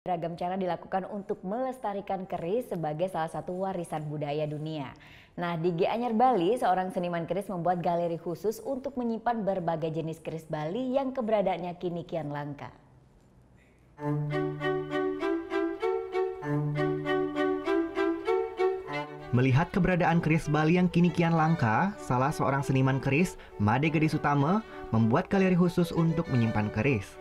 Beragam cara dilakukan untuk melestarikan keris sebagai salah satu warisan budaya dunia. Nah, di Gianyar Bali, seorang seniman keris membuat galeri khusus untuk menyimpan berbagai jenis keris Bali yang keberadaannya kini kian langka. Melihat keberadaan keris Bali yang kini kian langka, salah seorang seniman keris, Made Gede Sutama, membuat galeri khusus untuk menyimpan keris.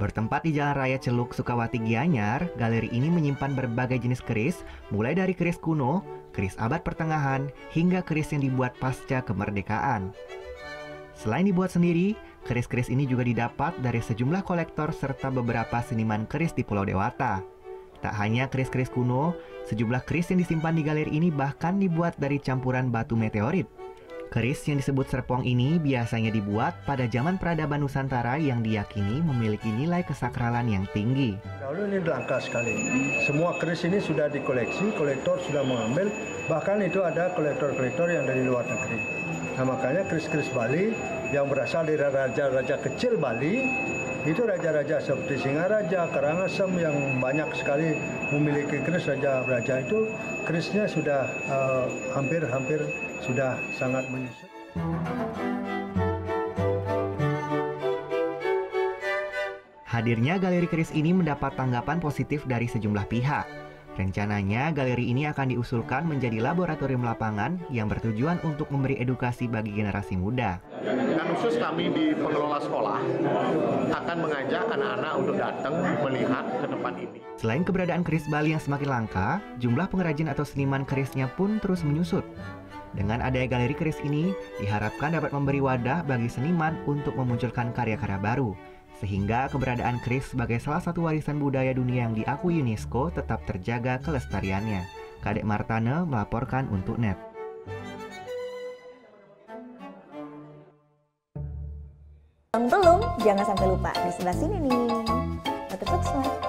Bertempat di Jalan Raya Celuk, Sukawati, Gianyar, galeri ini menyimpan berbagai jenis keris, mulai dari keris kuno, keris abad pertengahan, hingga keris yang dibuat pasca kemerdekaan. Selain dibuat sendiri, keris-keris ini juga didapat dari sejumlah kolektor serta beberapa seniman keris di Pulau Dewata. Tak hanya keris-keris kuno, sejumlah keris yang disimpan di galeri ini bahkan dibuat dari campuran batu meteorit. Keris yang disebut serpong ini biasanya dibuat pada zaman peradaban Nusantara yang diyakini memiliki nilai kesakralan yang tinggi. Dahulu ini langka sekali. Semua keris ini sudah dikoleksi, kolektor sudah mengambil, bahkan itu ada kolektor-kolektor yang dari luar negeri. Nah, makanya keris-keris Bali yang berasal dari raja-raja kecil Bali, itu raja-raja seperti Singaraja, Karangasem yang banyak sekali memiliki keris, raja-raja itu kerisnya sudah hampir sudah sangat menyusut. Hadirnya galeri keris ini mendapat tanggapan positif dari sejumlah pihak. Rencananya, galeri ini akan diusulkan menjadi laboratorium lapangan yang bertujuan untuk memberi edukasi bagi generasi muda. Dan khusus kami di pengelola sekolah akan mengajak anak-anak untuk datang melihat ke tempat ini. Selain keberadaan keris Bali yang semakin langka, jumlah pengrajin atau seniman kerisnya pun terus menyusut. Dengan adanya galeri keris ini, diharapkan dapat memberi wadah bagi seniman untuk memunculkan karya-karya baru, sehingga keberadaan keris sebagai salah satu warisan budaya dunia yang diakui UNESCO tetap terjaga kelestariannya. Kadek Martane melaporkan untuk NET. Belum, jangan sampai lupa di sebelah sini nih. Notif subscribe.